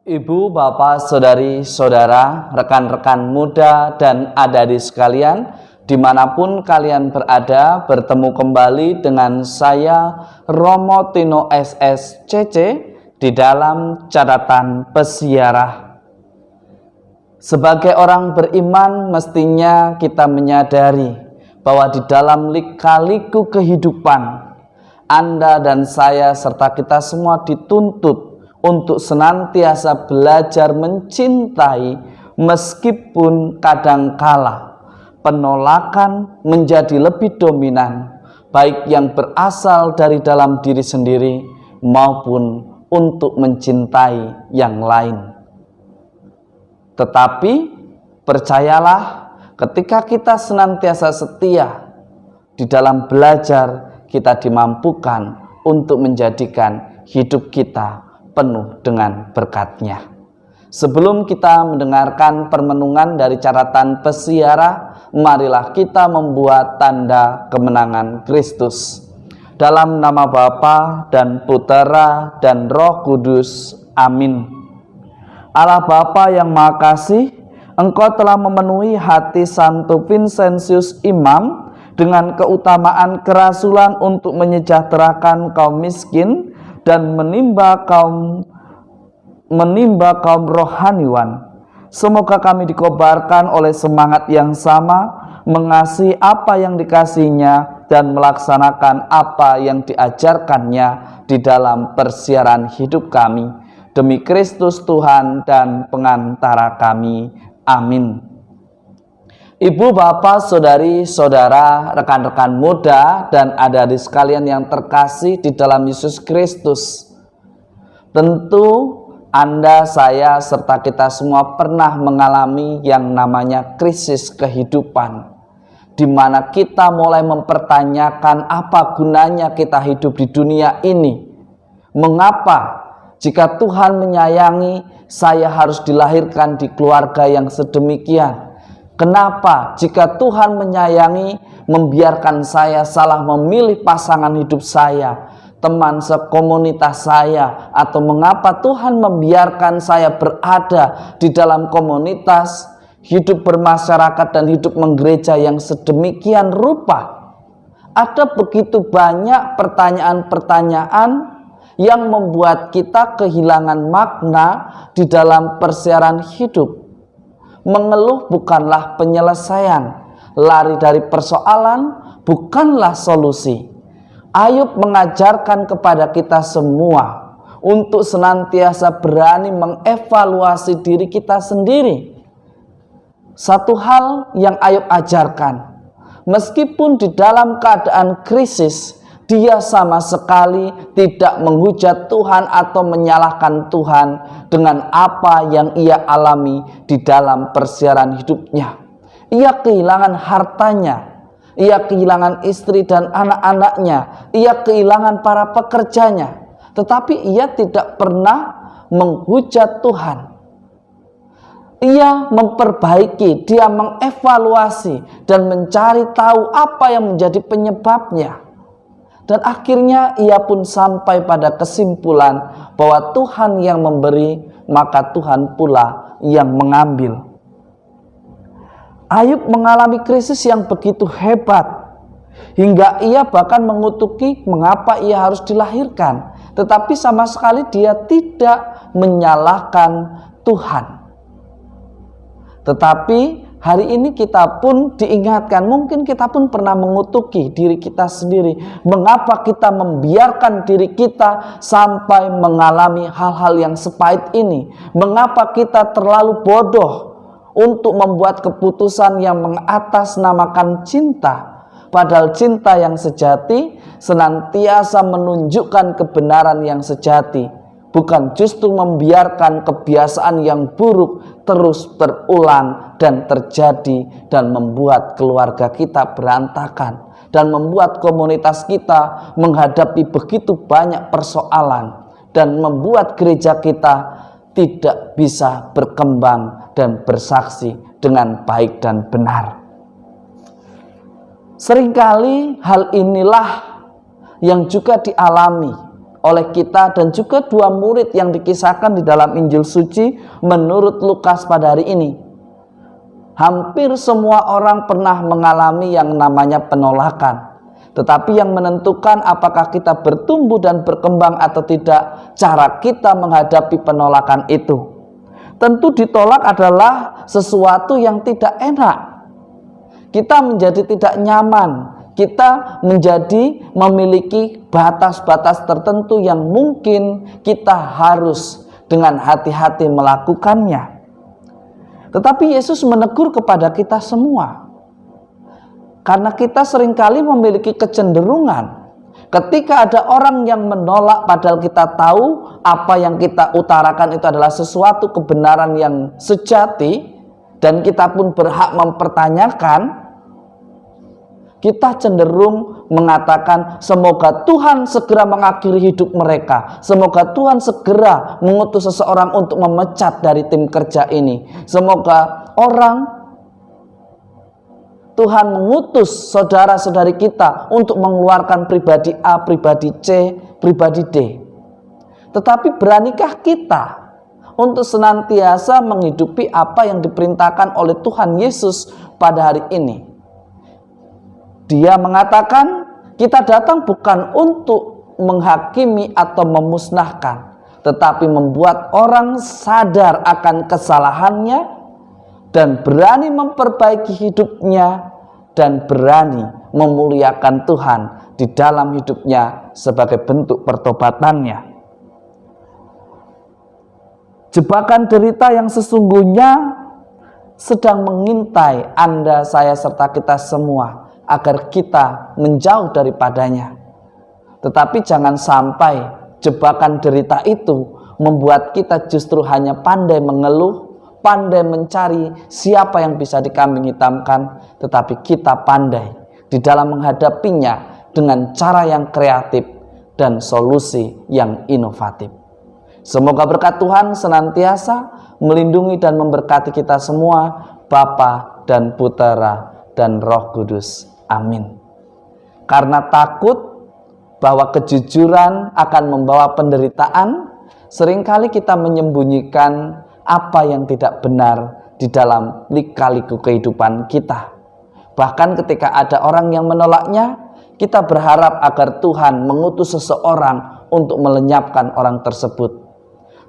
Ibu, bapak, saudari, saudara, rekan-rekan muda, dan adik-adik sekalian, dimanapun kalian berada, bertemu kembali dengan saya, Romo Tino SSCC, di dalam catatan pesiarah. Sebagai orang beriman, mestinya kita menyadari bahwa di dalam lika-liku kehidupan, Anda dan saya serta kita semua dituntut untuk senantiasa belajar mencintai meskipun kadangkala penolakan menjadi lebih dominan, baik yang berasal dari dalam diri sendiri maupun untuk mencintai yang lain. Tetapi percayalah, ketika kita senantiasa setia di dalam belajar, kita dimampukan untuk menjadikan hidup kita penuh dengan berkat-Nya. Sebelum kita mendengarkan permenungan dari catatan pesiarah, marilah kita membuat tanda kemenangan Kristus. Dalam nama Bapa dan Putera dan Roh Kudus. Amin. Allah Bapa yang Maha Kasih, Engkau telah memenuhi hati Santo Vincentius Imam dengan keutamaan kerasulan untuk menyejahterakan kaum miskin dan menimba kaum rohaniwan. Semoga kami dikobarkan oleh semangat yang sama, mengasihi apa yang dikasihnya dan melaksanakan apa yang diajarkannya di dalam persiaran hidup kami. Demi Kristus Tuhan dan pengantara kami. Amin. Ibu, bapak, saudari, saudara, rekan-rekan muda, dan adik-adik sekalian yang terkasih di dalam Yesus Kristus. Tentu Anda, saya, serta kita semua pernah mengalami yang namanya krisis kehidupan, di mana kita mulai mempertanyakan apa gunanya kita hidup di dunia ini. Mengapa jika Tuhan menyayangi, saya harus dilahirkan di keluarga yang sedemikian? Kenapa jika Tuhan menyayangi, membiarkan saya salah memilih pasangan hidup saya, teman sekomunitas saya, atau mengapa Tuhan membiarkan saya berada di dalam komunitas, hidup bermasyarakat dan hidup menggereja yang sedemikian rupa? Ada begitu banyak pertanyaan-pertanyaan yang membuat kita kehilangan makna di dalam persiaran hidup. Mengeluh bukanlah penyelesaian, lari dari persoalan bukanlah solusi. Ayub mengajarkan kepada kita semua untuk senantiasa berani mengevaluasi diri kita sendiri. Satu hal yang Ayub ajarkan, meskipun di dalam keadaan krisis, dia sama sekali tidak menghujat Tuhan atau menyalahkan Tuhan dengan apa yang ia alami di dalam persiaran hidupnya. Ia kehilangan hartanya, ia kehilangan istri dan anak-anaknya, ia kehilangan para pekerjanya. Tetapi ia tidak pernah menghujat Tuhan. Ia memperbaiki, dia mengevaluasi dan mencari tahu apa yang menjadi penyebabnya. Dan akhirnya ia pun sampai pada kesimpulan bahwa Tuhan yang memberi, maka Tuhan pula yang mengambil. Ayub mengalami krisis yang begitu hebat, hingga ia bahkan mengutuki mengapa ia harus dilahirkan. Tetapi sama sekali dia tidak menyalahkan Tuhan. Tetapi hari ini kita pun diingatkan, mungkin kita pun pernah mengutuki diri kita sendiri. Mengapa kita membiarkan diri kita sampai mengalami hal-hal yang sepahit ini? Mengapa kita terlalu bodoh untuk membuat keputusan yang mengatasnamakan cinta? Padahal cinta yang sejati senantiasa menunjukkan kebenaran yang sejati, bukan justru membiarkan kebiasaan yang buruk terus berulang dan terjadi dan membuat keluarga kita berantakan dan membuat komunitas kita menghadapi begitu banyak persoalan dan membuat gereja kita tidak bisa berkembang dan bersaksi dengan baik dan benar. Seringkali hal inilah yang juga dialami oleh kita dan juga dua murid yang dikisahkan di dalam Injil suci menurut Lukas pada hari ini. Hampir semua orang pernah mengalami yang namanya penolakan. Tetapi yang menentukan apakah kita bertumbuh dan berkembang atau tidak, cara kita menghadapi penolakan itu. Tentu ditolak adalah sesuatu yang tidak enak. Kita menjadi tidak nyaman. Kita menjadi memiliki batas-batas tertentu yang mungkin kita harus dengan hati-hati melakukannya. Tetapi Yesus menegur kepada kita semua. Karena kita seringkali memiliki kecenderungan ketika ada orang yang menolak padahal kita tahu apa yang kita utarakan itu adalah sesuatu kebenaran yang sejati dan kita pun berhak mempertanyakan, kita cenderung mengatakan semoga Tuhan segera mengakhiri hidup mereka, semoga Tuhan segera mengutus seseorang untuk memecat dari tim kerja ini, semoga Tuhan mengutus saudara-saudari kita untuk mengeluarkan pribadi A, pribadi C, pribadi D. Tetapi beranikah kita untuk senantiasa menghidupi apa yang diperintahkan oleh Tuhan Yesus pada hari ini? Dia mengatakan kita datang bukan untuk menghakimi atau memusnahkan, tetapi membuat orang sadar akan kesalahannya dan berani memperbaiki hidupnya dan berani memuliakan Tuhan di dalam hidupnya sebagai bentuk pertobatannya. Jebakan derita yang sesungguhnya sedang mengintai Anda, saya, serta kita semua agar kita menjauh daripadanya. Tetapi jangan sampai jebakan derita itu membuat kita justru hanya pandai mengeluh, pandai mencari siapa yang bisa dikambing hitamkan, tetapi kita pandai di dalam menghadapinya dengan cara yang kreatif dan solusi yang inovatif. Semoga berkat Tuhan senantiasa melindungi dan memberkati kita semua, Bapa dan Putera dan Roh Kudus. Amin. Karena takut bahwa kejujuran akan membawa penderitaan, seringkali kita menyembunyikan apa yang tidak benar di dalam lika-liku kehidupan kita. Bahkan ketika ada orang yang menolaknya, kita berharap agar Tuhan mengutus seseorang untuk melenyapkan orang tersebut.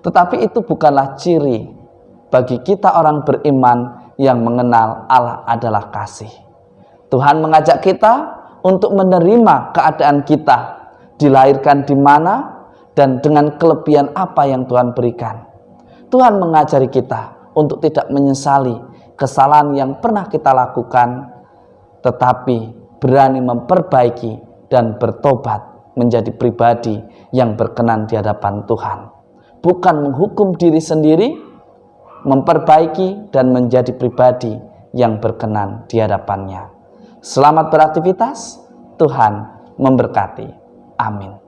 Tetapi itu bukanlah ciri bagi kita orang beriman yang mengenal Allah adalah kasih. Tuhan mengajak kita untuk menerima keadaan kita, dilahirkan di mana dan dengan kelebihan apa yang Tuhan berikan. Tuhan mengajari kita untuk tidak menyesali kesalahan yang pernah kita lakukan, tetapi berani memperbaiki dan bertobat menjadi pribadi yang berkenan di hadapan Tuhan. Bukan menghukum diri sendiri, memperbaiki dan menjadi pribadi yang berkenan di hadapannya. Selamat beraktivitas, Tuhan memberkati. Amin.